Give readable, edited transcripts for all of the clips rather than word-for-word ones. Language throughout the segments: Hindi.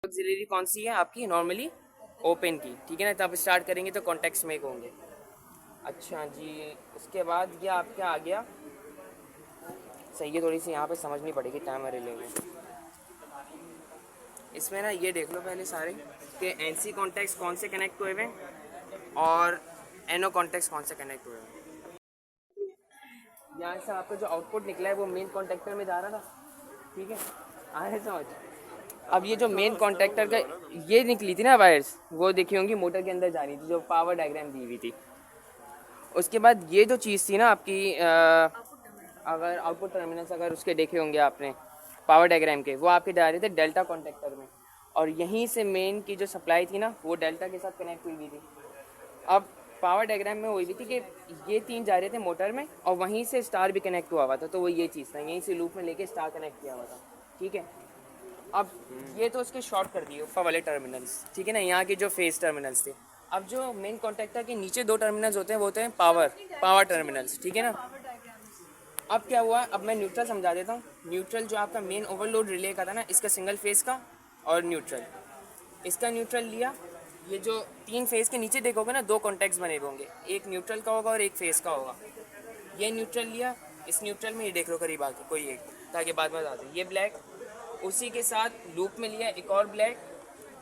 ऑक्सिलरी कौन सी है आपकी? नॉर्मली ओपन की, ठीक है ना। तब स्टार्ट करेंगे तो कॉन्टेक्स्ट मेक होंगे। अच्छा जी, उसके बाद ये आपका आ गया। सही है, थोड़ी सी यहाँ पे समझनी पड़ेगी टाइम रिले में। इसमें ना ये देख लो पहले सारे कि एनसी कॉन्टेक्स्ट कौन से कनेक्ट हुए हुए और एनओ कॉन्टेक्स्ट कौन से कनेक्ट हुए हैं। यहाँ से आपका जो आउटपुट निकला है वो मेन कॉन्टेक्टर में जा रहा था, ठीक है, आए समझ। अब ये जो मेन कॉन्टेक्टर का ये निकली थी ना वायर्स, वो देखी होंगी मोटर के अंदर जा रही थी, जो पावर डायग्राम दी हुई थी। उसके बाद ये जो चीज़ थी ना आपकी अगर आउटपुट टर्मिनल्स अगर उसके देखे होंगे आपने पावर डायग्राम के, वो आपके जा रहे थे डेल्टा कॉन्टेक्टर में, और यहीं से मेन की जो सप्लाई थी ना वो डेल्टा के साथ कनेक्ट हुई थी। अब पावर डायग्राम में हुई थी कि ये तीन जा रहे थे मोटर में और वहीं से स्टार भी कनेक्ट हुआ हुआ था, तो वो ये चीज़ था, यहीं से लूप में लेके स्टार कनेक्ट किया हुआ था, ठीक है। अब ये तो उसके शॉर्ट कर दिए ऊपर वाले टर्मिनल्स, ठीक है ना, यहाँ के जो फेस टर्मिनल्स थे। अब जो मेन कॉन्टेक्टर के नीचे दो टर्मिनल्स होते हैं वो होते हैं पावर टर्मिनल्स, ठीक है ना। अब क्या हुआ, अब मैं न्यूट्रल समझा देता हूँ। न्यूट्रल जो आपका मेन ओवरलोड रिले का था ना, इसका सिंगल फेस का और न्यूट्रल, इसका न्यूट्रल लिया। ये जो तीन फेस के नीचे देखोगे ना, दो कॉन्टैक्ट्स बने होंगे, एक न्यूट्रल का होगा और एक फेस का होगा। ये न्यूट्रल लिया, इस न्यूट्रल में ये देख लो करीब आके कोई एक, ताकि बाद में बता दें। ये ब्लैक, उसी के साथ लूप में लिया एक और ब्लैक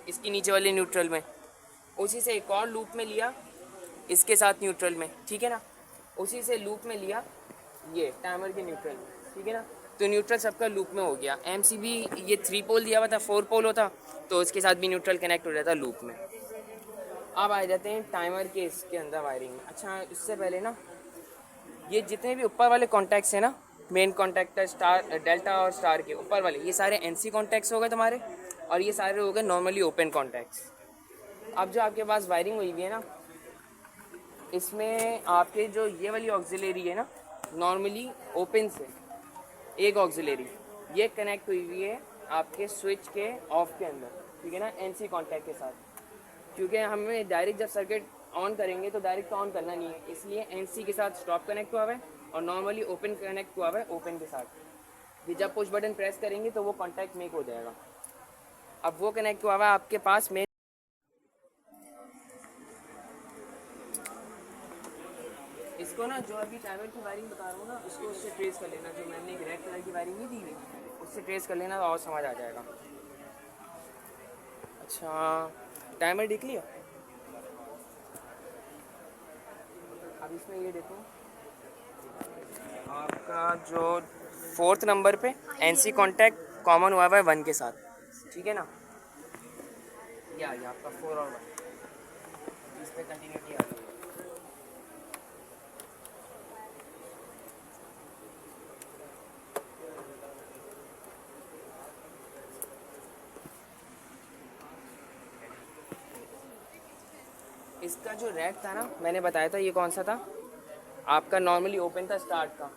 इसकी नीचे वाले न्यूट्रल में, उसी से एक और लूप में लिया इसके साथ न्यूट्रल में, ठीक है ना। उसी से लूप में लिया ये टाइमर के न्यूट्रल में, ठीक है ना। तो न्यूट्रल सबका लूप में हो गया। एमसीबी ये 3 पोल दिया हुआ था, 4 पोल होता तो उसके साथ भी न्यूट्रल कनेक्ट हो जाता लूप में। अब आ जाते हैं टाइमर के इसके अंदर वायरिंग में। अच्छा, इससे पहले ना ये जितने भी ऊपर वाले कॉन्टैक्ट्स हैं ना, मेन कॉन्टैक्टर स्टार डेल्टा और स्टार के ऊपर वाले, ये सारे एनसी कॉन्टैक्ट्स हो गए तुम्हारे, और ये सारे हो गए नॉर्मली ओपन कॉन्टैक्ट्स। अब जो आपके पास वायरिंग हुई हुई है ना, इसमें आपके जो ये वाली ऑक्सिलरी है ना, नॉर्मली ओपन से एक ऑक्सिलरी ये कनेक्ट हुई हुई है आपके स्विच के ऑफ के अंदर, ठीक है ना, एनसी कॉन्टैक्ट के साथ। क्योंकि हमें डायरेक्ट जब सर्किट ऑन करेंगे तो डायरेक्ट ऑन करना नहीं है, इसलिए एनसी के साथ स्टॉप कनेक्ट हुआ हुआ है और नॉर्मली ओपन कनेक्ट हुआ हुआ है ओपन के साथ। ये जब पुश बटन प्रेस करेंगे तो वो कॉन्टैक्ट मेक हो जाएगा। अब वो कनेक्ट हुआ हुआ है आपके पास में। इसको ना जो अभी टाइमर की वायरिंग बता रहा हूँ ना, उसको उससे ट्रेस कर लेना, जो मैंने एक रेड कलर की वायरिंग नहीं दी हुई, उससे ट्रेस कर लेना तो और समझ आ जाएगा। अच्छा, टाइमर देख लिया। अब इसमें ये देखो आपका जो 4th नंबर पे एनसी कॉन्टैक्ट कॉमन हुआ हुआ है 1 के साथ, ठीक है ना। ये आ गया आपका 4 और 1, इस पर कंटिन्यूटी आ गई। इसका जो रेड था ना, मैंने बताया था, ये कौन सा था आपका? नॉर्मली ओपन था स्टार्ट का।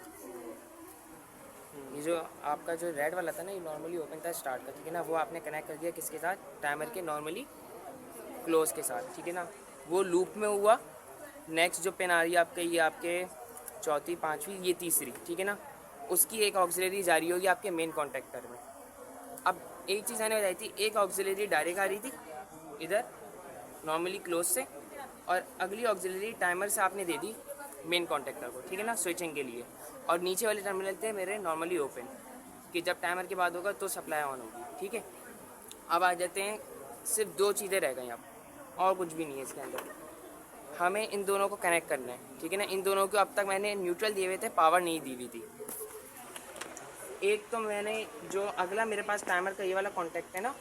ये जो आपका जो रेड वाला था ना, ये नॉर्मली ओपन था स्टार्ट का, ठीक है ना। वो आपने कनेक्ट कर दिया किसके साथ? टाइमर के नॉर्मली क्लोज के साथ, ठीक है ना। वो लूप में हुआ। नेक्स्ट जो पेन आ रही है आपके, ये आपके चौथी, पाँचवीं, ये तीसरी, ठीक है ना, उसकी एक ऑक्सिलरी जा रही होगी आपके मेन कॉन्टेक्टर में। अब एक चीज़ मैंने बताई थी, एक ऑक्सिलरी डायरेक्ट आ रही थी इधर नॉर्मली क्लोज से, और अगली ऑक्सिलरी टाइमर से आपने दे दी मेन कॉन्टेक्टर को, ठीक है ना, स्विचिंग के लिए। और नीचे वाले टर्मिनल थे मेरे नॉर्मली ओपन, कि जब टाइमर के बाद होगा तो सप्लाई ऑन होगी, ठीक है। अब आ जाते हैं, सिर्फ दो चीज़ें रह गई अब, और कुछ भी नहीं है इसके अंदर। हमें इन दोनों को कनेक्ट करना है, ठीक है ना। इन दोनों को अब तक मैंने न्यूट्रल दिए हुए थे, पावर नहीं दी हुई थी। एक तो मैंने जो अगला मेरे पास टाइमर का ये वाला कॉन्टैक्ट है ना,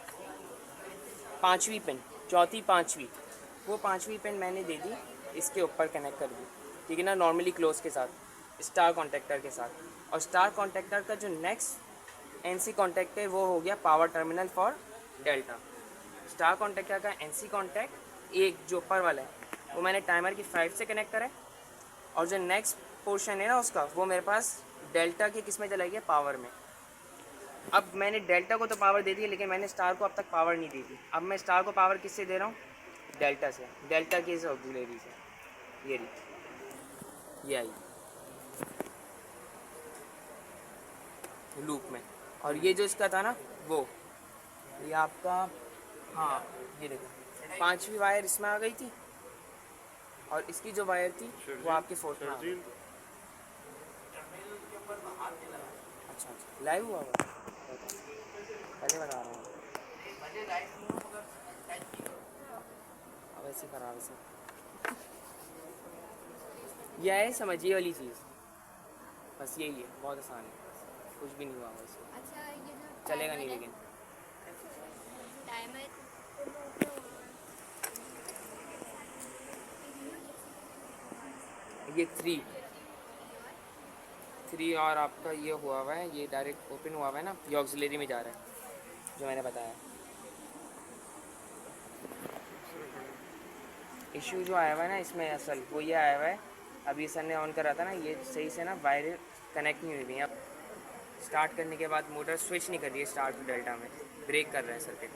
पाँचवीं पिन, चौथी पाँचवीं, वो पाँचवीं पिन मैंने दे दी, इसके ऊपर कनेक्ट कर दी, ठीक है ना, नॉर्मली क्लोज के साथ, स्टार कॉन्टैक्टर के साथ। और स्टार कॉन्टैक्टर का जो नेक्स्ट एनसी कॉन्टैक्ट है वो हो गया power terminal for delta. Star contactor का एनसी कॉन्टैक्ट एक जो ऊपर वाला है वो मैंने टाइमर की 5 से कनेक्ट करा है, और जो नेक्स्ट पोर्शन है ना उसका, वो मेरे पास डेल्टा की किस में चला गया? पावर में। अब मैंने डेल्टा को तो पावर दे दी, लेकिन मैंने स्टार को अब तक पावर नहीं दी थी। अब मैं स्टार को पावर किससे दे रहा हूँ? डेल्टा से, डेल्टा की इस ऑक्सिलरी से। ये रही, ये आई लूप में। और ये जो इसका था ना, वो ये आपका हाँ ये देखो, पांचवी वायर इसमें आ गई थी और इसकी जो वायर थी वो आपके फोर्थ में आ गई थी। अच्छा अच्छा, लाइव हुआ हुआ पहले बता रहा हूँ। अब ऐसे करा वैसे, यह है समझिए वाली चीज़, बस यही है, बहुत आसान है, कुछ भी नहीं हुआ वैसे। अच्छा ये जो चलेगा टाइमर नहीं है, लेकिन। टाइमर ये थ्री और आपका ये हुआ है, ये डायरेक्ट ओपन हुआ है ना, ये ऑक्सिलरी में जा रहा है जो मैंने बताया। इश्यू जो आया हुआ है ना इसमें असल वो ये आया हुआ है, अभी सर ने ऑन करा था ना, ये सही से ना वायर कनेक्ट नहीं हुई थी। अब स्टार्ट करने के बाद मोटर स्विच नहीं कर रही है स्टार्ट टू डेल्टा में, ब्रेक कर रहा है सर्किट।